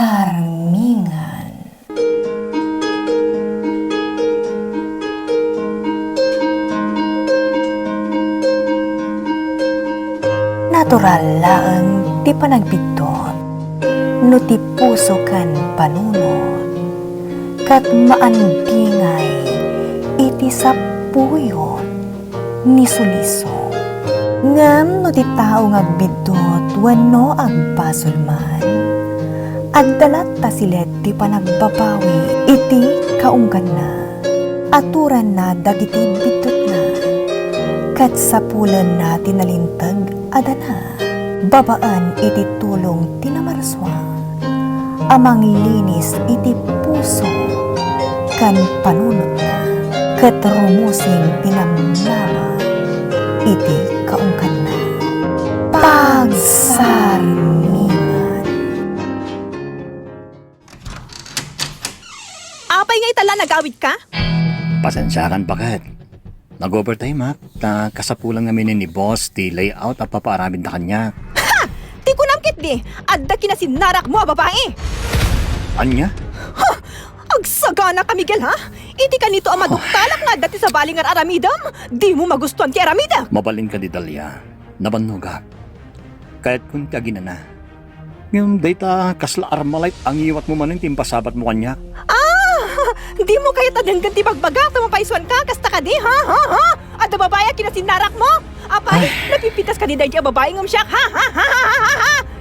Pagsarmingan. Natural laeng ti panagbitot, no ti puso kan panunod, kat maandingay iti sapuyot ni suliso. Ngam no ti tao ngagbitot wano agpasol man, agdalat ta silet ti panagbabawi iti kaunggan na, aturan na dagiti bitot na, kat sapulan na tinalintag adana, babaan iti tulong tinamarswa, amang linis iti puso kan panunot na, kat rumusing tinamnama iti kaungkan na. Pagsarmingan. Apay nga itala nagawid ka? Pasensyakan bakit? Nag-overtime ha? Kasapulang namin ni boss ti layout at papaaramin na kanya. Ha! Di ko namkit di! Adda kinasinarak mo, babae! Anya? Ha! Agsagana ka, Miguel, ha? Iti ka nito ang maduktalak nga dati sa balingar aramidam. Di mo magustuhan ki aramida. Mabalin ka di Dalia. Nabanugak. Kahit kung tagina na. Yung data kasla armalite ang iwat mo maning timpasabat mo kanya. Di mo kaya tadanggan ti bagbaga tumapaisuan ka, kasta ka di, ha? Adda babaya kinasinarak mo? Apay, napipitas ka di dahil babae ngam siya, ha?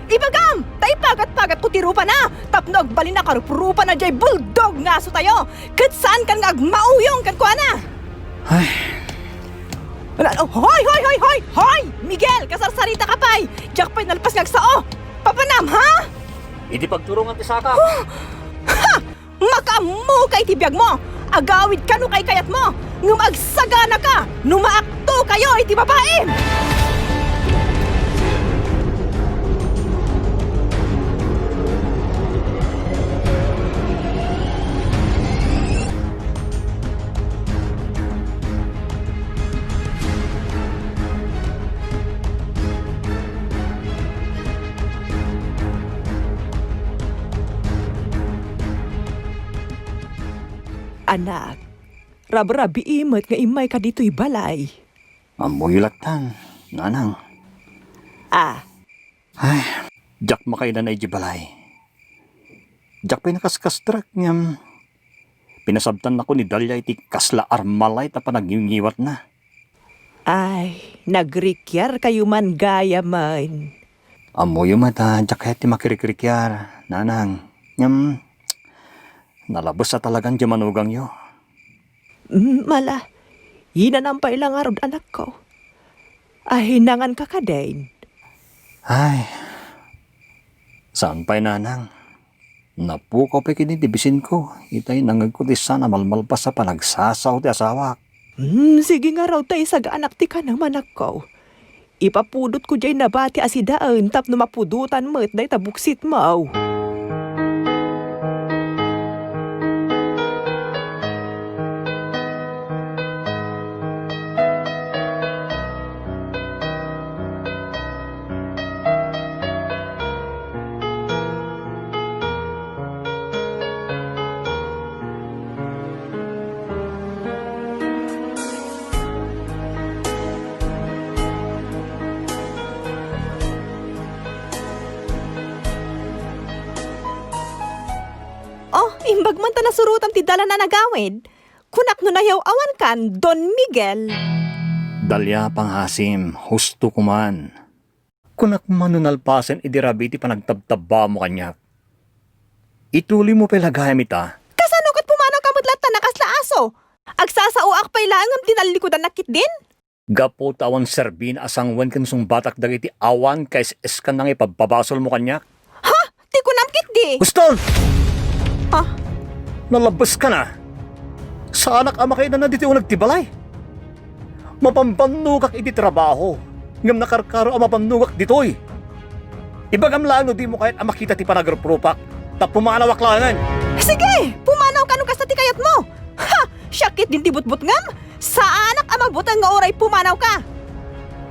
Ibagam! Tay pagat-pagat ko tirupa na! Tapno agbalin na karupurupa na jay bulldog nga aso tayo! Kat saan kan nga agmauyong kan kuha na? Ay, Hoy! Miguel, kasarsarita ka pay! Diyak pa'y nalpas ngagsao! Papanam, ha? iti pagturungan ti saka. Ha! Makamu kay tibiyag mo! Agawid ka no kay kayat mo! Ngum agsagana ka! Numaakto kayo iti babae! Anak, rabi imot nga imay ka dito'y balay. Amuyulatan, nanang. Ah, Ay, jak makailan ay jibalay. Jak pinakaskastrak ngam. Pinasabtan ako ni Dalia iti kasla armalay ta panagnyungiwat na. ay, nagrikyar kayo man gaya man. Amoy mata, jak kaya ti makirikrikyar, nanang. Ngam, nalabos sa talagang jamanugang yo. Mala, hinanampay lang arod anak ko. Ay, hinangan ka ka din. Ay, saan pa'y nanang? Napukaw pa kinidibisin ko. Itay nangagkutis sana malmal pa sa panagsasaw ti asawak. Sige nga raw tayo anak ti ka naman ako. Ipapudot ko dyan na bati asidaan tap no mapudutan mo at day tabuksit mo. Oh, imbag man ta nasurutam ti dala na nagawid. Kunak no nayaw awan kan, Don Miguel. Dalya panghasim, husto kuman. Kunak manunalpasen idirabi ti panagtabtaba mo kanyak. Ituli mo pelagayam ita. Kasanukot pumanang kamutlat ta nakasla aso. Agsasauak pa'y langam dinalikudan nakit din. Gapo tawan serbin asang wen kansong batak dagiti awan kais eskan nang ipababasol mo kanyak. Ha? Di ko namkit di. Gustol! Ha? Nalabas ka na! Sa anak ama kayo na dito yung nagtibalay. Mapambanugak iti trabaho. Ngam nakarkaro ang mapamnugak ditoy. Ibagam lang no di mo kahit makita ti panagrupropak. Tap pumanawak langan. Sige, pumanaw ka nung kasta ti kayat mo. Ha! Syakit din ti butbut ngam. Sa anak ang magbutang nga oray pumanaw ka.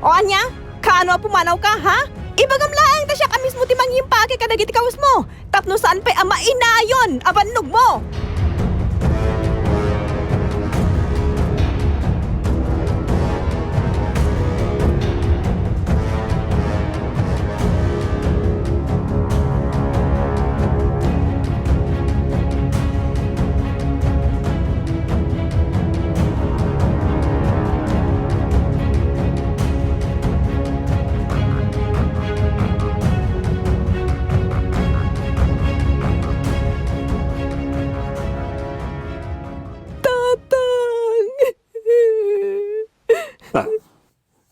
O anya, kaano pumanaw ka, ha? Ibagam laang ta siya ka mismo ti manghimpake ka dagiti kawas mo. Tapno saan pa'y ama inayon, abannog mo.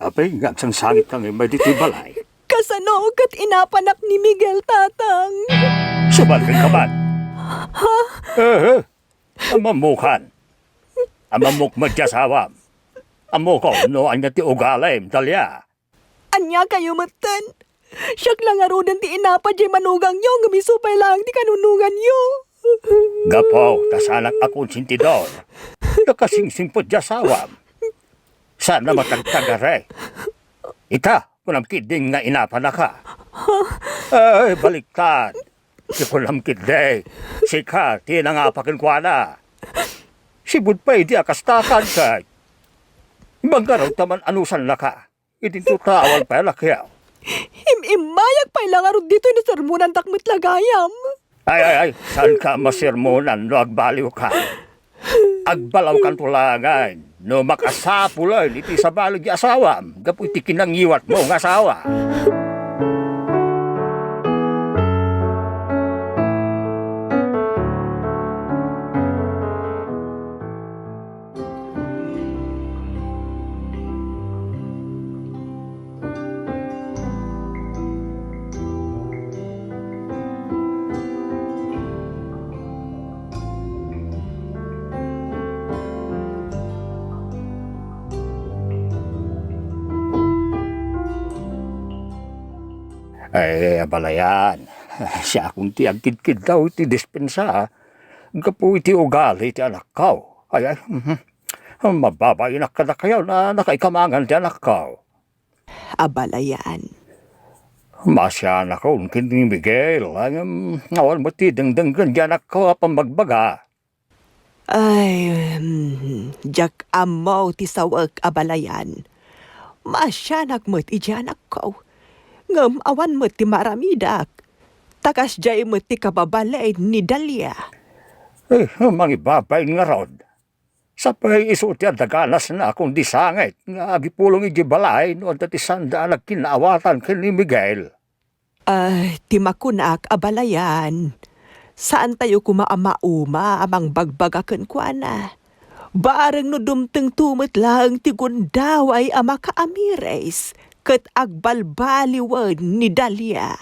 Apay, ngagsang sangit kang may dito balay. Kasano kat inapanak ni Miguel, tatang. Subalkan ka man. Amamukan. Amamuk madyasawam. Amuko, no anya ti ugalim, talya. Anya kayo matan. Siyak lang arudan ti inapa jay manugang nyo, ngamisupay lang ti kanunungan nyo. Gapaw, tasanak akong sintidor. Nakasingsing po dyasawam. Sana matagtagare. Ita, kunam kiding nga inapa na ka. Ay, baliktad. Si kunam kiding. Si ka, tinangapakin kwa na. Si budpay di akastakan ka. Ibang taman anusan na ka. Itintutawal pa lakyaw. Imayag pa'y lang arud dito na sermonan takmit lagayam. Ay, saan ka masermonan no agbaliw ka? Agbalaw kan tulangan. No makasapuloy, iti sa balog yung asawam. Gapu iti kinangiwat mo ng asawa. Ay, abalayan. Siya akong ti agkid-kid daw iti dispensa. Gapu iti ugali iti anak ko. Ay, mababayinak ka na kayo na nakaikamangan ti anak ko. Abalayan. Masya na ko, kini Miguel. Ngawan mo ti dengdenggan di anak ko apang magbaga. Ay, jak amaw ti sawag abalayan. Masyanak mo't ijanak ko. Ngam awan mo't ti maramidak. Takas jay mo't ti kababalay ni Dalia. Mangibabay nga rod. Sa pay iso ti adaganas na akong disangit nga agipulong iji balay no ti sandaan nagkinaawatan kini Miguel. Ay, timakunak abalayan. Saan tayo kumaama-uma amang bagbagakan kwa na? Bareng no dumteng tumit lang ti gundaway ama kaamires ket agbalbaliwan ni Dalia.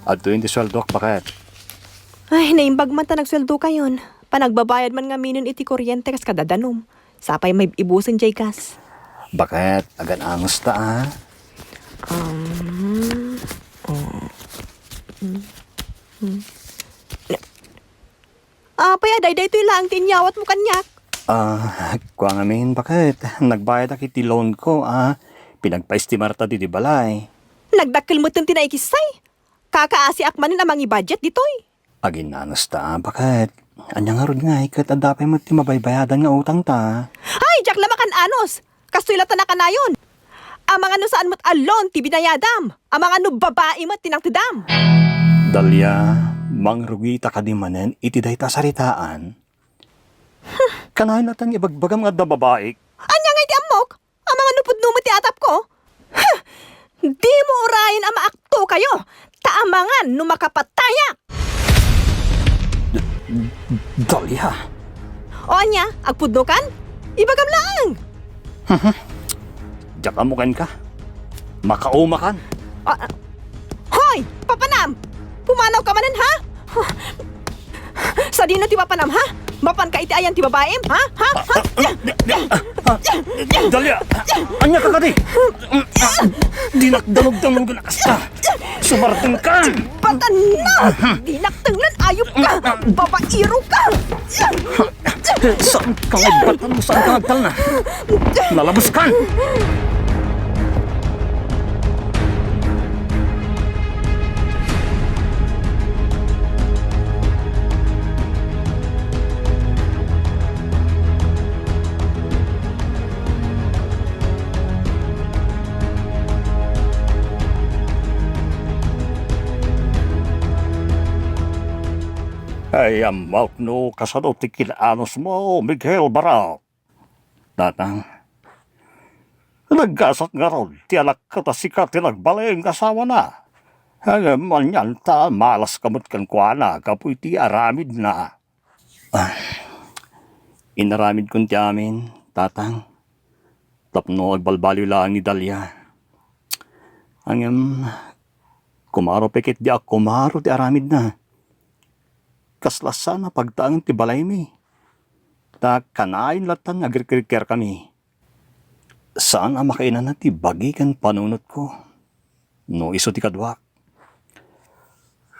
Adto yung diswaldok, bakit? Ay, naimbag man ta nagsweldo kayon. Panagbabayad man nga minin iti kuryente kas kadadanom. Sapay may ibusin jay kas. Bakit? Agan angos ta, ha? Paya day to'y lang tinyawat mo kanyak. Kwa ngamin, bakit? Nagbayad ako iti loan ko, Pinagpa-estimar ta di balay. Nagdakil mo itong tinaikisay. Kakaasi akmanin amang i-budget ditoy. Agin nanos ta, bakit? Anya nga rod nga, ikat adapay mo ti mabaybayadan nga utang ta. Ay, jak lamakan anos. Kastoy lata na kanayon. Ang mga no saan mo't alon ti binayadam. Ang mga no babae mo't tinangtidam. Dalia, mangrugita ka di manen, iti dayta saritaan. Kanahin natin ibagbagam nga da babae. Anya nga iti amok? Ang mga nupudno mo ti atap ko? Huh! Di mo urayin ang maakto kayo. Taamangan no makapatayak. Dalia. O anya, agpudno kan? Ibagam lang. Jakamukan ka. Makaumakan. Hoy, papanam! Pumanaw ka manan, ha? Sa dino ti papanam, ha? Mapan ka iti ayan ti babaem, ha? Ha? Dalia! Anya ka kadi! Dinakdanog-danog na kasta! Sumartin ka! Batan na! Dinaktangan ayop ka! Babairo ka! Saan ka nagbatan mo? Saan ka nagtal na? Nalabos ka! Ay, amok no, kasano ti kinaanos mo, Miguel Barao. Tatang, naggasat nga ron, ti anak ka ta sikat ti nagbaling asawa na. Hanggang manyan ta, malas kamot kan kuana, kapoy ti aramid na. Inaramid kun ti amin, tatang. Tapno agbalbaliw lang ni Dalia. Hanggang kumaro pekit di ako, kumaro ti aramid na. Kaslasan na pagtaang ti balay mi. Ta kanain latan agrikriker kami. Saan ang makainan na ti bagikan panunot ko? No iso ti kadwak.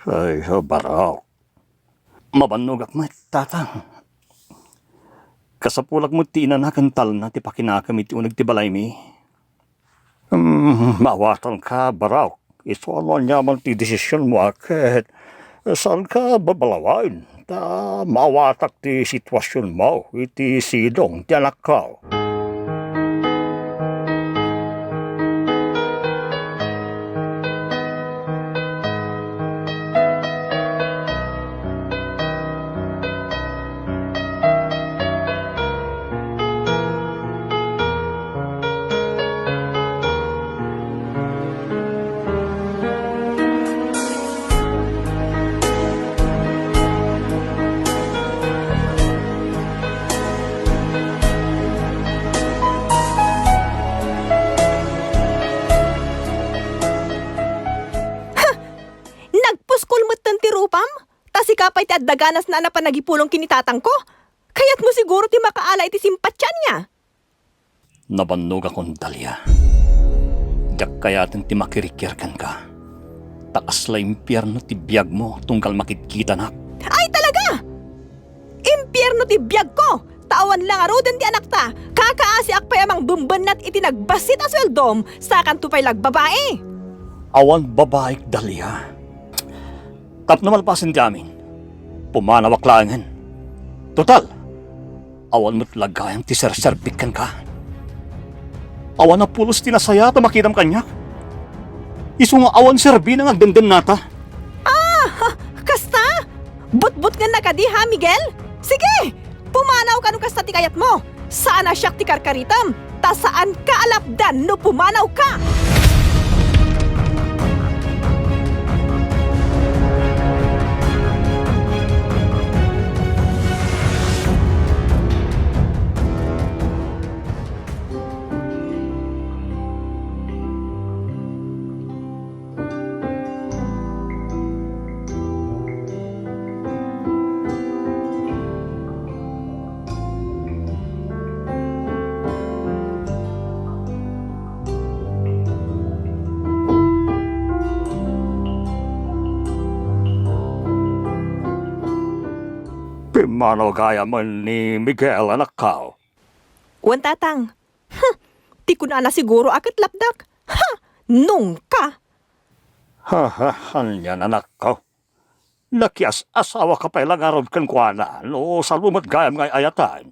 Ay, baraw. Mabannog ak na tatang. Kasapulag mo ti inanakantal na ti pakinakami ti unag ti balay mi. Mawatan ka, baraw. Iso ano niya man ti desisyon mo akit. Saan ka babalawain? Ta mawatak ti sitwasyon mo, iti sidong ti anak ko. Kapay ti adaganas na napanagipulong kinitatang ko. Kaya't mo siguro ti makaala iti simpatsyan niya. Nabannog akong Dalia. Diyak kayatin ti makirikirkan ka. Takas la impyerno ti biyag mo tunggal makikita na. Ay talaga! Impyerno ti biyag ko! Tawan lang arudan ti anak ta. Kakaasi akpay amang bumbanat iti nagbasit a sweldom sa kantupay lagbabae. Awan babaik Dalia. Tap na malpasin ti amin. Pumanawak langan. Total, awan mo't lagayan ti serserpikan ka. Awan na pulos tinasaya ta makitam kanya. Isu nga awan serbi na ngagdenden nata. Kasta? But-but nga nakadi ha, Miguel? Sige, pumanaw ka nung kasta ti kayat mo. Saan na siyak ti karkaritam? Ta saan ka alapdan no pumanaw ka? Pimanaw gaya man ni Miguel anak ka. Wan tatang. Ti ko na siguro akit lapdak. Nung ka. Yan anak ko. Nakias asawa ka pa ilang araw kan kuana. No, salumat gayam ngay ayatan.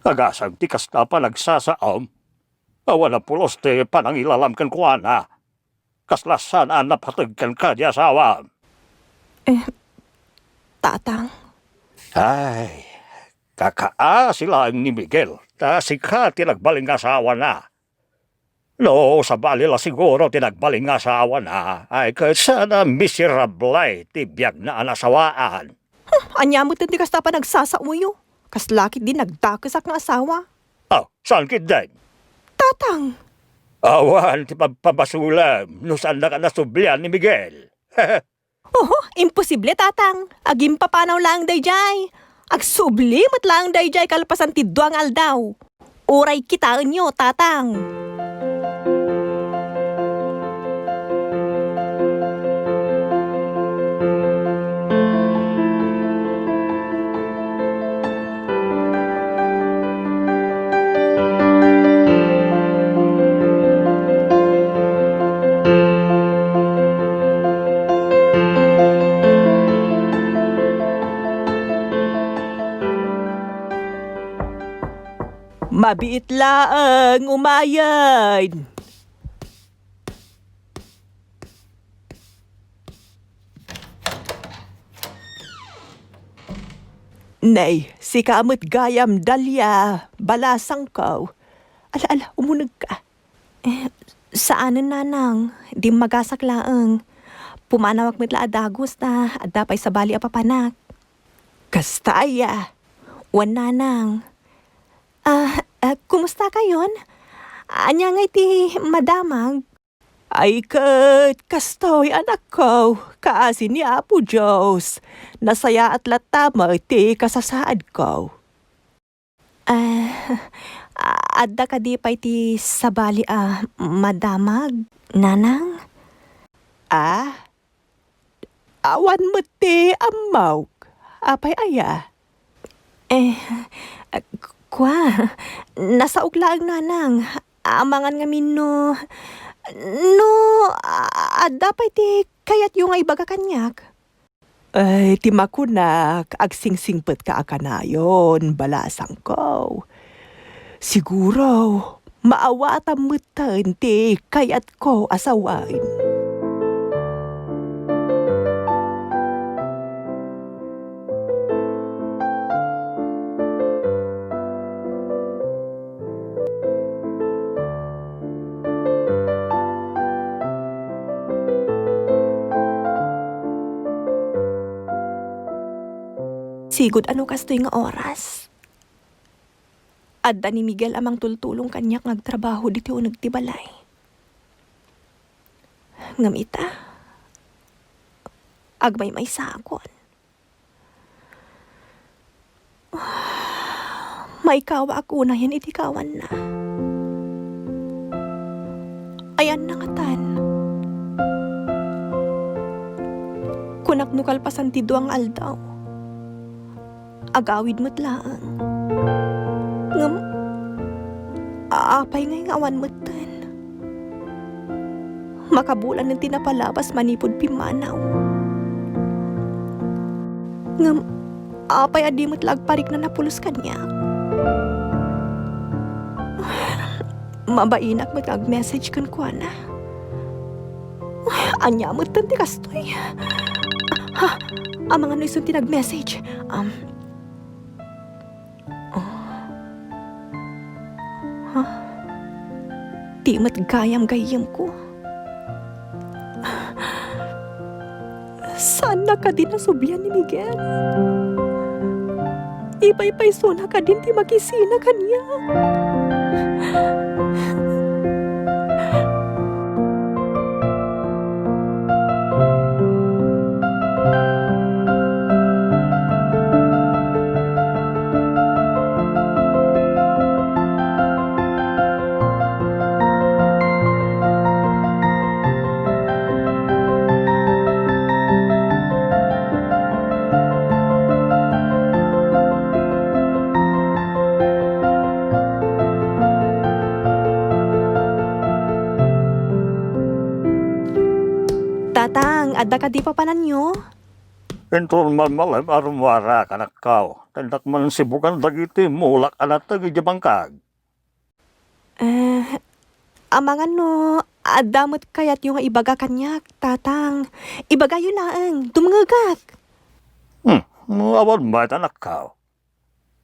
Agasang tikas na pa nagsasaam. Awan na pulos te panangilalamkan ko ana. Kaslasan napatagkan ka di asawa. Tatang, Ay, kakaa sila ni Miguel. Ta si ka tinagbaling asawa na. No, sa balila siguro tinagbaling asawa na. Ay, sana miserable tibiyag na anasawaan. anya mo ti kasta pa nagsasauyo. Kas lakit din nagdakesak ng asawa. Oh, saan din? Tatang, Awan, ti pagpabasulam. No saan na ka nasublian ni Miguel? oho, imposible tatang. Agim papanaw lang dayjay. Agsublimot lang dayjay kalpasan ti duang aldaw. Oray kitaan nyo, tatang. Mabiit laang umayad. Nay, si kamot gayam dalya, balasang kaw. Ala, umunag ka. Saanan nanang, di magasak laang. Pumanawag mitla adagos na, adapay sa bali apapanak. Kastaya, wan nanang. Kumusta kayon? Anya nga iti madamag? Ay kat, kastoy anak ko, kaasi ni Apo Diyos. Nasaya at latama iti kasasaad ko. Adda ka di pa iti sabali madamag, nanang? Awan mo ti amaw, apay aya. Kwa, nasa uglaang nanang, amangan nga no, dapat kayat yung ay baga kanyak. Ay, timakunak, agsingsingpet ka akanayon, balasang ko. Siguro, maawatam mutan ti kayat ko asawain. Sigod ano kastoy nga oras. Adda ni Miguel amang tultulong kanyak ngagtrabaho diti o nagtibalay. Ngamita, agmay may sakon. May kawa ako na yan iti kawan na. Ayan na nga tan. Kunak nukalpasan ti duang aldaw. Agawid mo't laang. Ngam, aapay ngay ngawan mo't tan. Makabulan ng tinapalabas manipod pimanaw. Ngam, aapay adi mo't lagparik na napulos kanya. Mabainak mo't ag-message kan kwa na. Anya mo't tan ti kastoy. Ang mga noisun ti nag-message. Di matgayam-gayam ko. Sana ka din nasublian ni Miguel. Ipay-payso na ka din ti makisina kanya. Tatang, adda ka di pa pananyo? Entol malam arumwara kanak kao. Tendak man sibukan dagiti mulak anak tagi jabangkag. Amangan no, adamot kayat yung ibaga kanyak, tatang. Ibaga yun laang, dumangagak. Awan ba anak ka?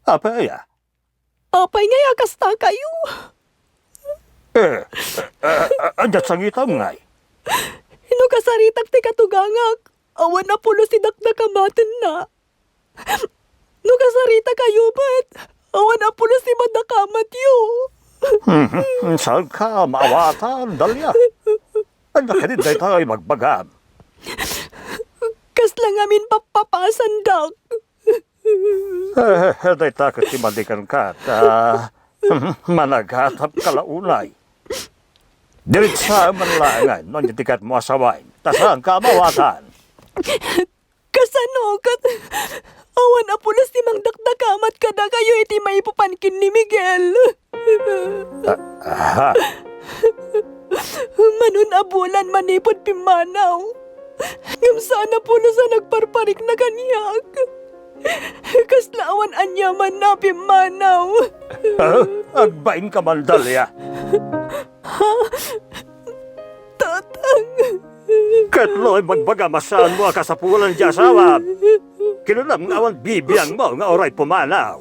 Apa ya? Apay nga kasta kayo. Anjat sangitam ngay. Ino kasaritak ti katugangak. Awan na pulo si dakdakamaten na. No kasarita kayo ba't? Awan na pulo si madakamat yo. Saan ka maawatan, Dalia? Anak ka din dahil tayo magbagam. Kas lang amin papapasan, Dak. Dahil tayo timadikan ka at managatap kalaunay. Diritsa manlangan, non tikat mo asawain. Tasang ka mawatan. Kasano kat awan na pulo si mang dakdakamat kada kayo iti maipupankin ni Miguel. Manun abulan manipod pimanaw. Ngam sana pulo sa nagparparik na kanyak. Kaslaawan anyaman na pimanaw. Agbain ka man, Dalia. Tatang. Katloy magbagamasaan mo kasapulan di asawa. Kinulam nga awan bibiyang mo nga oray pumanaw.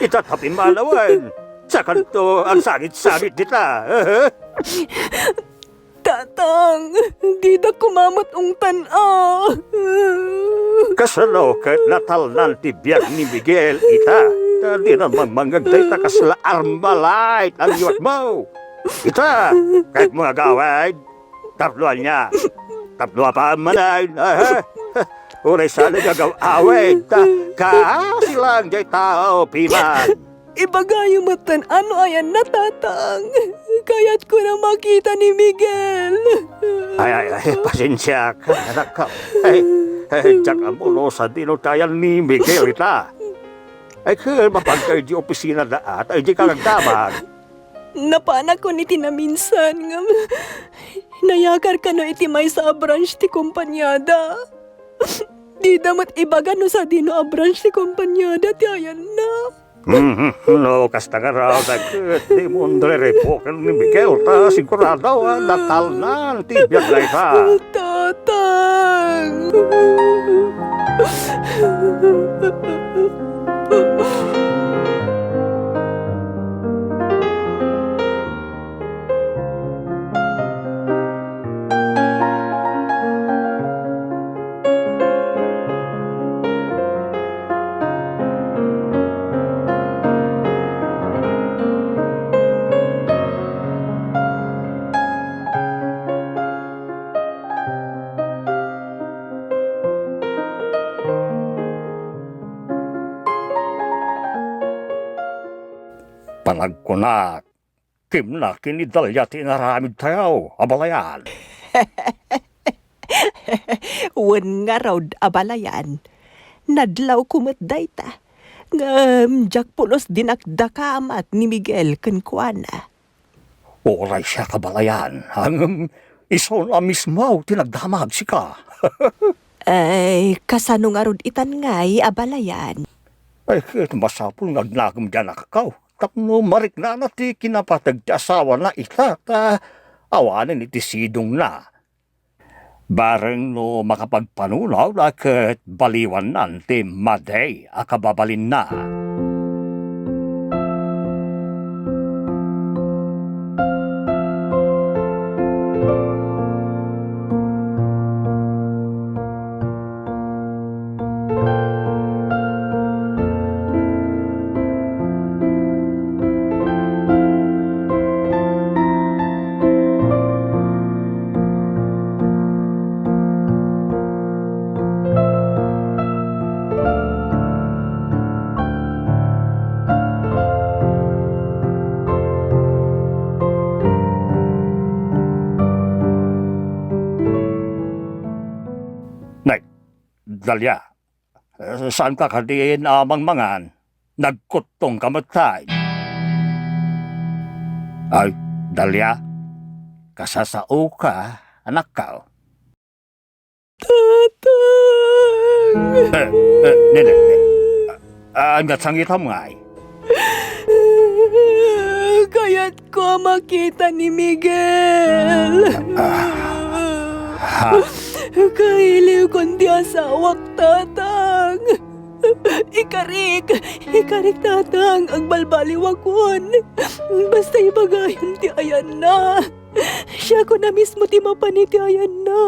Itatapin manawan. Sa kanto ang sangit-sangit dita. Tatang, di da kumamot ung tana. Kasano kahit natal nanti biyag ni Miguel ita. Di naman mangagday ta kasla armalait ang iwat mo. Ita, kahit mga gawad, tapluan niya. Taplua pa manay. Uray sana gagaw awed. Kasi lang jay tao piman. Ibagayo matan, ano ayan na tatang? Kaya't ko na makita ni Miguel. Ay, pasensya ka, anak ka. Diyak ang ulo sa dinutayan ni Miguel ita. Ay, kaya mapagkay di opisina daat, ay di ka nagdamag. Napanak ko ni tinaminsan nga. Nayakar ka no iti may sa branch ti kumpanyada. Di damat ibaga no sa dino a branch ti kumpanyada ti ayan na. No, kasta nga raw dagit di mo repoken ni Miguel ta sigurado natal na tibiyag na ita. Tatang! Panagkunak, kimna kinidalya tinaramid tayo, abalayan. Wan nga raw abalayan. Nadlaw kumatday ta. Ngam, jak pulos dinakdakamat ni Miguel kenkwana. Oray siya kabalayan, hanggang iso na mismo tinagdamag si ka. Ay, kasano nga rod itan ngay abalayan. Ay, kit masapul nagnagam dyan nakakaw. Tapno marik na ti kinapatag ti asawa na ita, ta awanin iti sidong na. Bareng no makapagpanunaw na ket baliwan nan ti maday akababalin na. Dalia, saan ka kadiin amang mangan? Nagkutong kamatay. Ay, Dalia, kasasao ka, anak ka. Tatang! Hanggat sangit mo nga. Kayat ko makita ni Miguel. Kailiw kundi asawak tatang. Ikarik tatang ang balbaliwakon. Basta ibagayon ti ayan na. Siya ko na mismo ti mapaniti ayan na.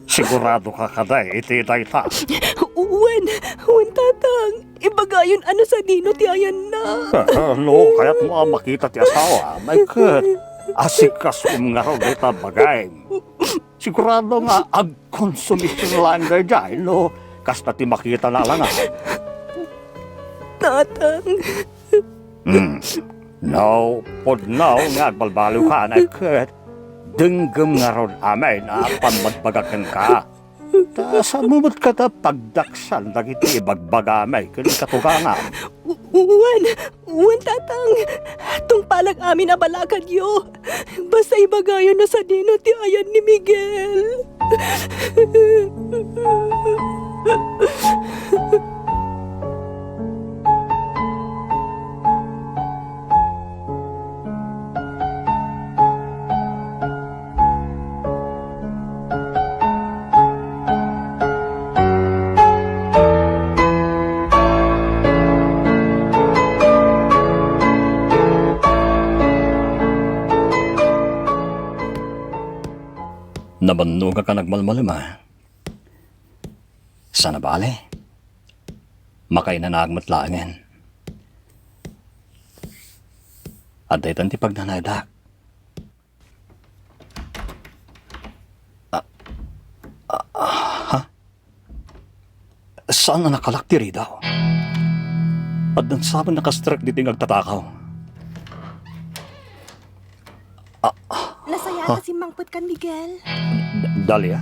Sigurado ka kaday, iti dayta. Uwan tatang. Ibagayon ano sa dino ti ayan na. Ano, kaya't mo makita ti asawa. My God, asikas nga raw dita bagay. Sigurado nga ag-consumption lang dyan, no? Kasta ti makita na lang. Tatang. No, pod now nga agbalbalo ka na kat. Denggem nga ron amay na panmadbagakan ka. Ta sa mumot ka ta pagdaksan dagiti ibagbagamay kani katugangan. Uwan tatang. Tung palag amin na balakad yo. Basta ibagayon na sa dino ti ayan ni Miguel. Nabannuga ka nagmalmalima. Sana bale. Makay na nagmatlaangan. At daytan ti pagnanadak. Ha? Saan na nakalaktiri daw? At nang sabang nakastrike di ting agtatakaw. Nasaya kasi mangput kan Miguel. Dalia?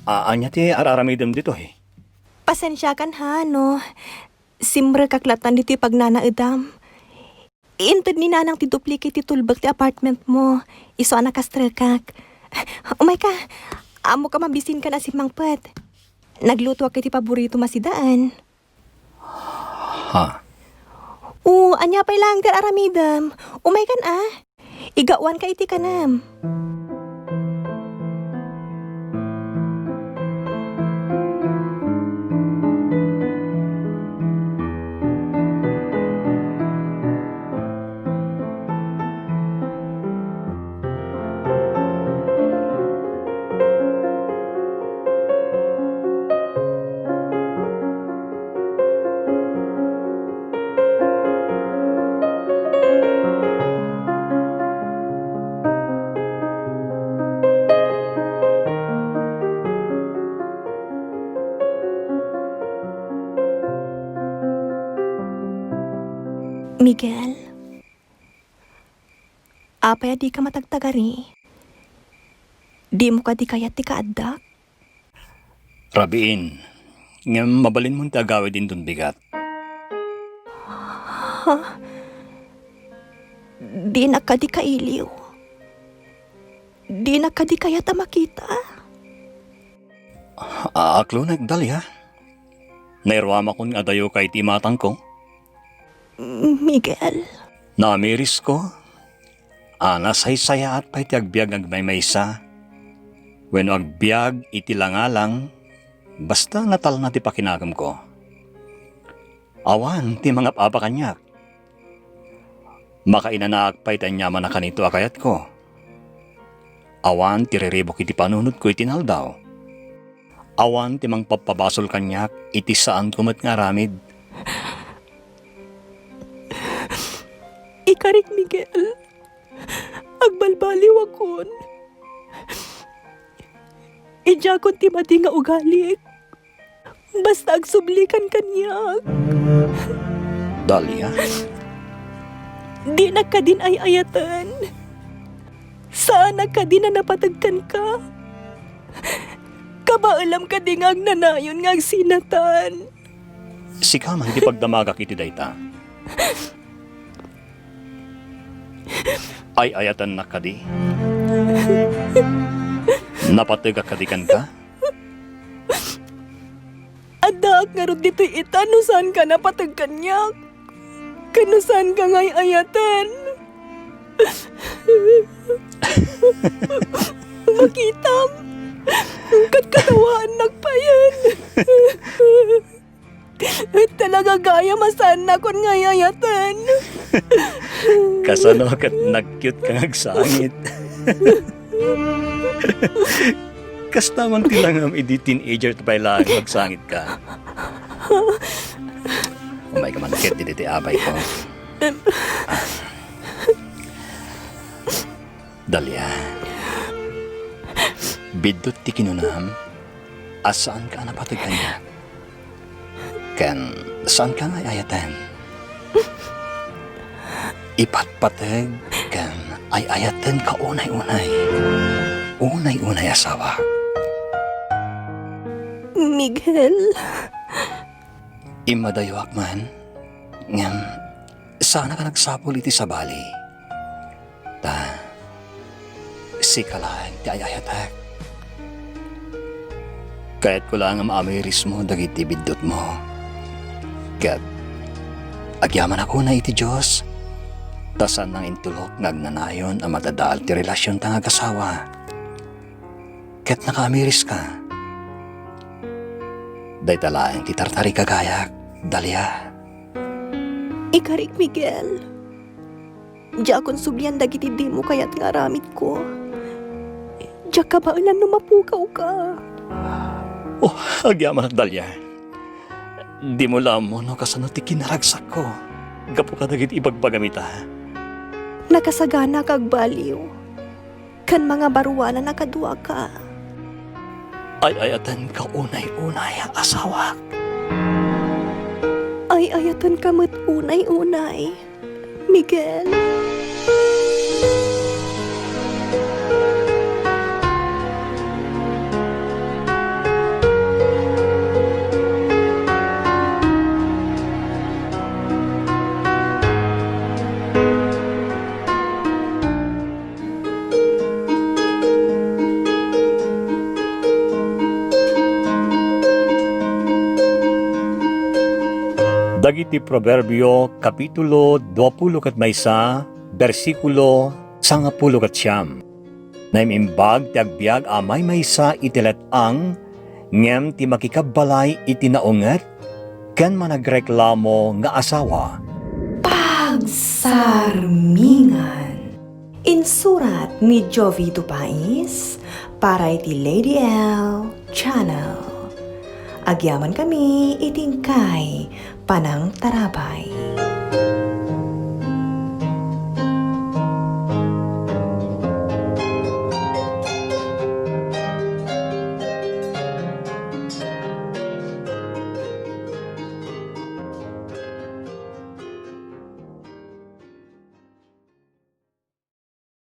Anya ti araramidem dito eh. Pasensya kan ha, no? Simre kaklatan dito pagnanaedam. Iintod ni nanang ti duplicate ti tulbag ti apartment mo. Iso anak kastrekak. Umay ka, amo ka mabisin ka na si Mangpet. Nagluto ka ti paborito masidaan. Ha? Anya pa'y lang ti aramidam. Umay kan ah. Igawan ka iti kanam. Miguel, apaya di ka matagtagari. Di mo ka di kaya ti kaaddak. Rabiin, nga mabalin mong tagawid din dun bigat. Di na ka di kailiw. Di na ka di kaya ta makita. Aklo nagdali ha. Nairwama kong adayo kay timatang ko. Miguel. Namiris ko. Nasay-saya at pa'y ti agbiag agmaymaysa. When agbiag iti langalang, basta natal na ti pakinagam ko. Awan ti mga papakanyak. Makainanaak pa'y tanyaman na kanito akayat ko. Awan ti riribok iti panunod ko iti naldaw. Awan ti mang papabasol kanyak iti saan kumat nga ramid. Ikarik Miguel. Agbalbaliw akon. Ijakon ti mati nga ugalik. Basta agsublikan kanyak. Dalia? Di na ka din ay ayatan. Saan ka din na napatagkan ka? Kabaalam ka din nga agnanayon nga agsinatan. Sika man di pagdamagak iti dayta. Ay ayatan na kadi. Napatagak kadikan ka? Adak nga ron dito'y ita no saan ka napatagkan niyak. Kanusan ka nga'y ayatan? Makitam. Kat katawaan nagpayan. Talaga gaya masana kon nga'y ayatan. Kasano kat nag-cute kang agsangit. Kasta man tilangam idi teenager tapay lang magsangit ka. Umay ka man ket diti abay ko. Dalia. Bidot ti kinunam. Asaan ka napatag kanya? Kan saan ka nga ayatan? Ipatpatag kan ay ayatan ka unay-unay. Unay-unay asawa. Miguel. Imadayawak man, ngam, sana ka nagsapol iti sa bali. Ta, sikalaan ti ayayatak. Kahit ko lang ang amiris mo, dagiti bidot mo. Kat, agyaman ako na iti Diyos, tasan ng intulok ngagnanayon ang matadaal ti relasyon tang agasawa. Kat nakamiris ka. Day talaang titartari kagayak, Dalia. Ikarik, Miguel. Diya akong sublian dagiti di mo kaya't nga ramit ko. Diya ka ba ulan numapukaw ka? Oh, agyaman at Dalia. Di mo lamon no kasano ti kinaragsak ko. Gapo ka dagit ibagbagamita. Nakasagana kag baliw. Kan mga baruana nakadua ka. Ay ayatan ka unay-unay asawa. Ay ayatan ka mat unay-unay, Miguel. Dagiti Proverbio, Kapitulo 20 kat maysa, versikulo 10 kat siyam. Naimimbag ti agbyag amay maysa itilet ang, ngem ti makikabalay iti naunget, ken managreklamo nga asawa. Pagsarmingan. Insurat ni Jovito Pais para iti Lady Elle Channel. Agyaman kami itingkay panang tarabay.